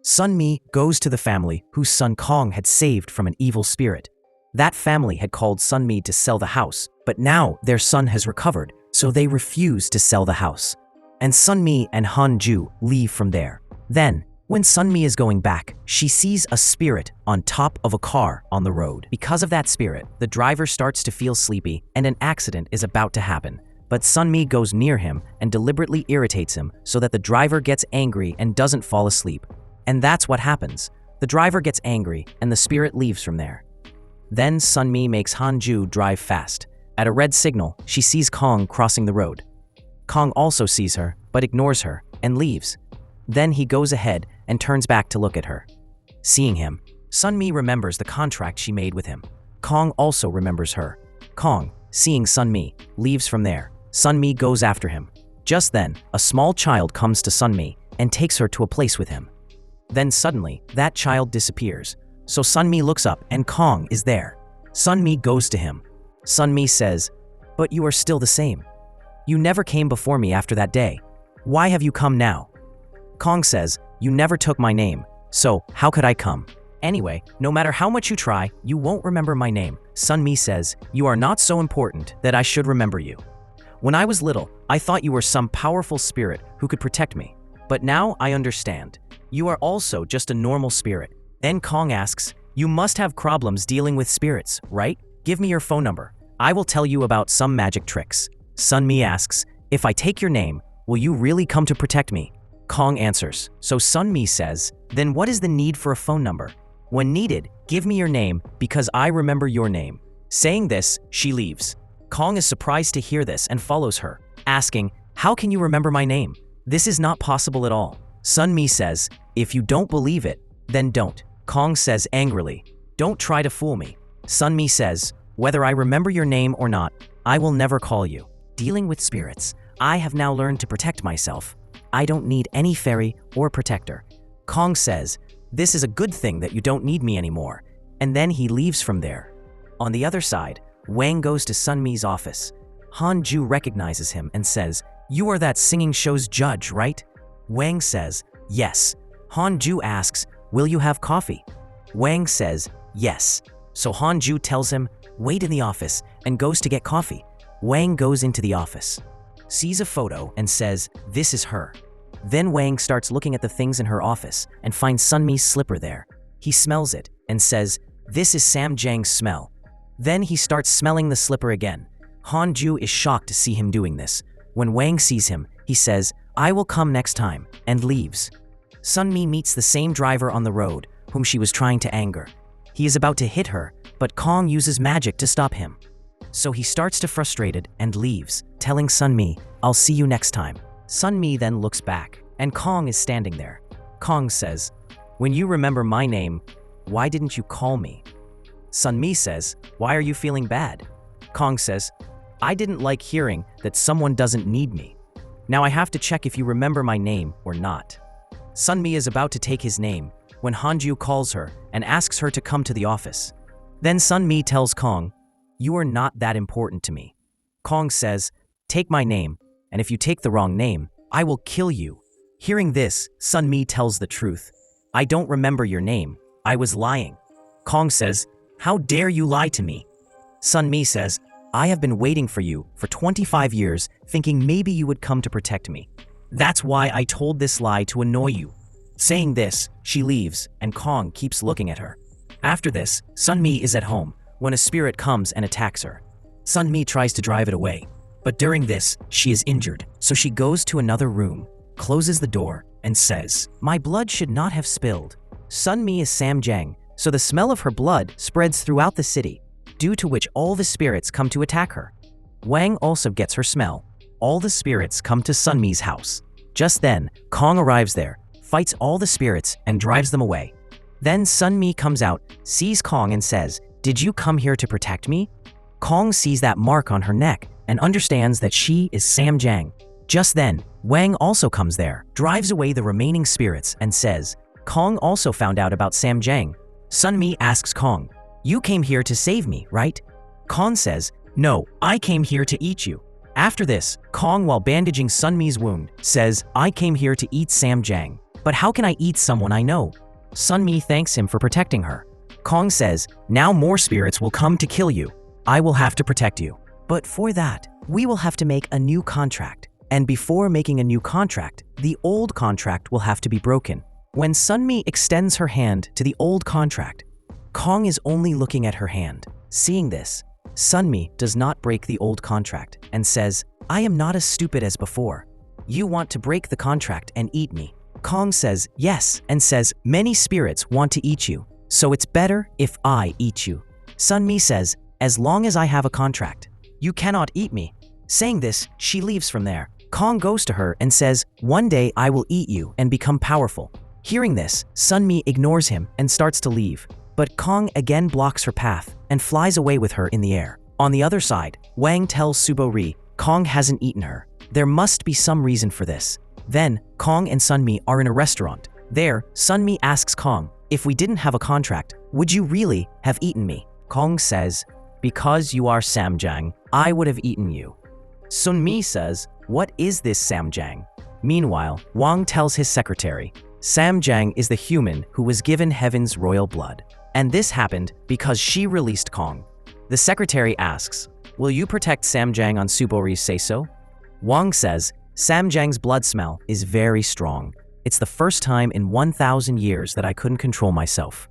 Sunmi goes to the family whose son Kong had saved from an evil spirit. That family had called Sunmi to sell the house, but now their son has recovered, so they refuse to sell the house. And Sunmi and Hanju leave from there. Then, when Sunmi is going back, she sees a spirit on top of a car on the road. Because of that spirit, the driver starts to feel sleepy and an accident is about to happen. But Sunmi goes near him and deliberately irritates him so that the driver gets angry and doesn't fall asleep. And that's what happens. The driver gets angry and the spirit leaves from there. Then Sunmi makes Hanju drive fast. At a red signal, she sees Kong crossing the road. Kong also sees her, but ignores her and leaves. Then he goes ahead and turns back to look at her. Seeing him, Sunmi remembers the contract she made with him. Kong also remembers her. Kong, seeing Sunmi, leaves from there. Sunmi goes after him. Just then, a small child comes to Sunmi and takes her to a place with him. Then suddenly, that child disappears. So Sunmi looks up and Kong is there. Sunmi goes to him. Sunmi says, "But you are still the same. You never came before me after that day. Why have you come now?" Kong says, "You never took my name, so how could I come? Anyway, no matter how much you try, you won't remember my name." Sunmi says, "You are not so important that I should remember you. When I was little, I thought you were some powerful spirit who could protect me. But now I understand. You are also just a normal spirit." Then Kong asks, "You must have problems dealing with spirits, right? Give me your phone number. I will tell you about some magic tricks." Sunmi asks, "If I take your name, will you really come to protect me?" Kong answers. So Sunmi says, "Then what is the need for a phone number? When needed, give me your name because I remember your name." Saying this, she leaves. Kong is surprised to hear this and follows her, asking, "How can you remember my name? This is not possible at all." Sunmi says, "If you don't believe it, then don't." Kong says angrily, "Don't try to fool me." Sunmi says, "Whether I remember your name or not, I will never call you." Dealing with spirits, I have now learned to protect myself. I don't need any fairy or protector. Kong says, "This is a good thing that you don't need me anymore." And then he leaves from there. On the other side, Wang goes to Sunmi's office. Hanju recognizes him and says, "You are that singing show's judge, right?" Wang says, "Yes." Hanju asks, "Will you have coffee?" Wang says, "Yes." So Hanju tells him, "Wait in the office," and goes to get coffee. Wang goes into the office, sees a photo and says, "This is her." Then Wang starts looking at the things in her office and finds Sunmi's slipper there. He smells it and says, "This is Sam Jang's smell." Then he starts smelling the slipper again. Hanju is shocked to see him doing this. When Wang sees him, he says, "I will come next time," and leaves. Sunmi meets the same driver on the road, whom she was trying to anger. He is about to hit her, but Kong uses magic to stop him. So he starts to frustrated and leaves, telling Sunmi, "I'll see you next time." Sunmi then looks back, and Kong is standing there. Kong says, "When you remember my name, why didn't you call me?" Sunmi says, "Why are you feeling bad?" Kong says, "I didn't like hearing that someone doesn't need me. Now I have to check if you remember my name or not." Sunmi is about to take his name when Hanju calls her and asks her to come to the office. Then Sunmi tells Kong, "You are not that important to me." Kong says, "Take my name, and if you take the wrong name, I will kill you." Hearing this, Sunmi tells the truth. "I don't remember your name. I was lying." Kong says, "How dare you lie to me?" Sunmi says, "I have been waiting for you for 25 years, thinking maybe you would come to protect me. That's why I told this lie to annoy you." Saying this, she leaves, and Kong keeps looking at her. After this, Sunmi is at home when a spirit comes and attacks her. Sunmi tries to drive it away, but during this, she is injured, so she goes to another room, closes the door, and says, "My blood should not have spilled." Sunmi is Sam Jang, so the smell of her blood spreads throughout the city, due to which all the spirits come to attack her. Wang also gets her smell. All the spirits come to Sunmi's house. Just then, Kong arrives there, fights all the spirits, and drives them away. Then Sunmi comes out, sees Kong and says, "Did you come here to protect me?" Kong sees that mark on her neck and understands that she is Sam Jang. Just then, Wang also comes there, drives away the remaining spirits and says, "Kong also found out about Sam Jang." Sunmi asks Kong, "You came here to save me, right?" Kong says, "No, I came here to eat you." After this, Kong, while bandaging Sunmi's wound, says, "I came here to eat Sam Jang." But how can I eat someone I know? Sunmi thanks him for protecting her. Kong says, now more spirits will come to kill you. I will have to protect you. But for that, we will have to make a new contract. And before making a new contract, the old contract will have to be broken. When Sunmi extends her hand to the old contract, Kong is only looking at her hand. Seeing this, Sunmi does not break the old contract and says, I am not as stupid as before. You want to break the contract and eat me. Kong says yes and says, many spirits want to eat you, so it's better if I eat you. Sunmi says, as long as I have a contract, you cannot eat me. Saying this, she leaves from there. Kong goes to her and says, one day I will eat you and become powerful. Hearing this, Sunmi ignores him and starts to leave. But Kong again blocks her path and flies away with her in the air. On the other side, Wang tells Subori Kong hasn't eaten her. There must be some reason for this. Then, Kong and Sunmi are in a restaurant. There, Sunmi asks Kong, if we didn't have a contract, would you really have eaten me? Kong says, because you are Samjang, I would have eaten you. Sunmi says, what is this Samjang? Meanwhile, Wang tells his secretary, Samjang is the human who was given heaven's royal blood. And this happened because she released Kong. The secretary asks, will you protect Samjang on Subori's say-so? Wang says, Samjang's blood smell is very strong. It's the first time in 1,000 years that I couldn't control myself.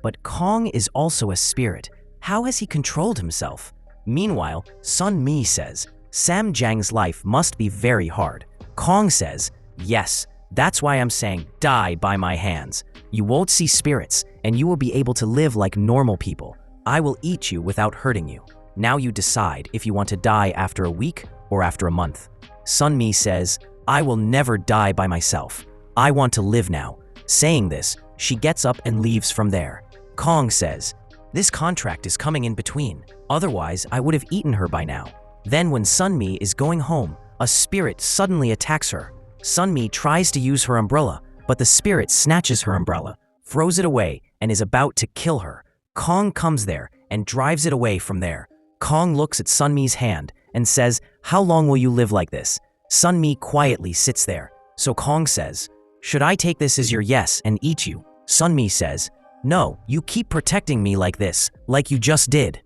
But Kong is also a spirit. How has he controlled himself? Meanwhile, Sunmi says, Samjang's life must be very hard. Kong says, yes, that's why I'm saying die by my hands. You won't see spirits, and you will be able to live like normal people. I will eat you without hurting you. Now you decide if you want to die after a week or after a month. Sunmi says, I will never die by myself. I want to live now. Saying this, she gets up and leaves from there. Kong says, this contract is coming in between. Otherwise, I would have eaten her by now. Then when Sunmi is going home, a spirit suddenly attacks her. Sunmi tries to use her umbrella, but the spirit snatches her umbrella, throws it away, and is about to kill her. Kong comes there and drives it away from there. Kong looks at Sunmi's hand and says, how long will you live like this? Sunmi quietly sits there. So Kong says, should I take this as your yes and eat you? Sunmi says, no, you keep protecting me like this, like you just did.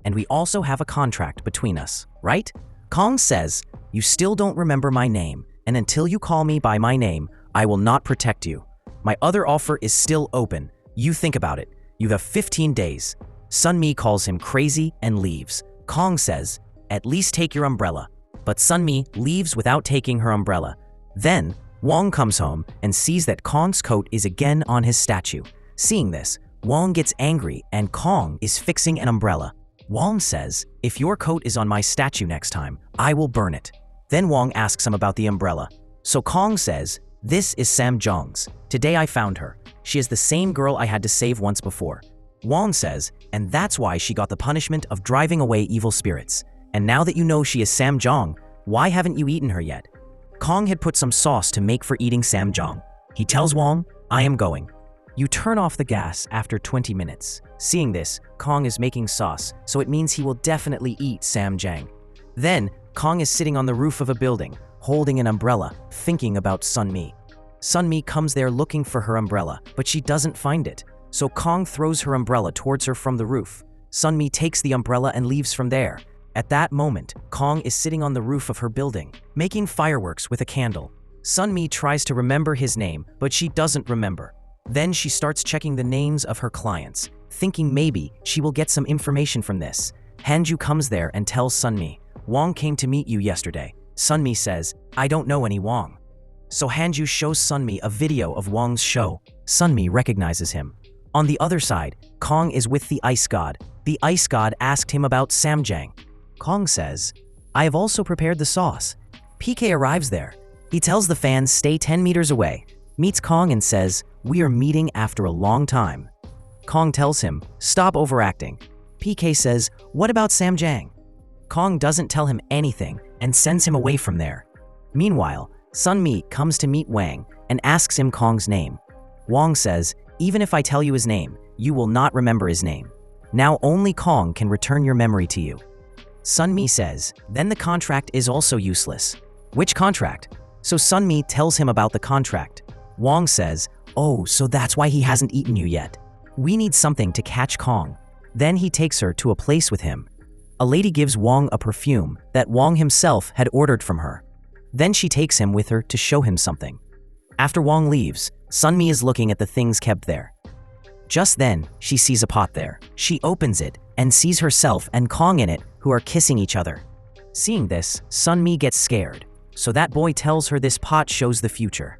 And we also have a contract between us, right? Kong says, you still don't remember my name, and until you call me by my name, I will not protect you. My other offer is still open. You think about it. You have 15 days. Sunmi calls him crazy and leaves. Kong says, at least take your umbrella. But Sunmi leaves without taking her umbrella. Then, Wang comes home and sees that Kong's coat is again on his statue. Seeing this, Wang gets angry and Kong is fixing an umbrella. Wang says, if your coat is on my statue next time, I will burn it. Then Wang asks him about the umbrella. So Kong says, this is Samjang's. Today I found her. She is the same girl I had to save once before. Wang says, and that's why she got the punishment of driving away evil spirits. And now that you know she is Samjang, why haven't you eaten her yet? Kong had put some sauce to make for eating Samjang. He tells Wang, I am going. You turn off the gas after 20 minutes. Seeing this, Kong is making sauce, so it means he will definitely eat Samjang. Then, Kong is sitting on the roof of a building, holding an umbrella, thinking about Sunmi. Sunmi comes there looking for her umbrella, but she doesn't find it. So Kong throws her umbrella towards her from the roof. Sunmi takes the umbrella and leaves from there. At that moment, Kong is sitting on the roof of her building, making fireworks with a candle. Sunmi tries to remember his name, but she doesn't remember. Then she starts checking the names of her clients, thinking maybe she will get some information from this. Hanju comes there and tells Sunmi, Wang came to meet you yesterday. Sunmi says, I don't know any Wang. So Hanju shows Sunmi a video of Wang's show. Sunmi recognizes him. On the other side, Kong is with the ice god. The ice god asked him about Samjang. Kong says, I have also prepared the sauce. PK arrives there. He tells the fans stay 10 meters away, meets Kong and says, we are meeting after a long time. Kong tells him, stop overacting. PK says, what about Samjang? Kong doesn't tell him anything and sends him away from there. Meanwhile, Sunmi comes to meet Wang and asks him Kong's name. Wang says, even if I tell you his name, you will not remember his name. Now only Kong can return your memory to you. Sunmi says, then the contract is also useless. Which contract? So Sunmi tells him about the contract. Wong says, "Oh, so that's why he hasn't eaten you yet. We need something to catch Kong." Then he takes her to a place with him. A lady gives Wong a perfume that Wong himself had ordered from her. Then she takes him with her to show him something. After Wong leaves, Sunmi is looking at the things kept there. Just then, she sees a pot there. She opens it and sees herself and Kong in it, who are kissing each other. Seeing this, Sunmi gets scared. So that boy tells her this pot shows the future.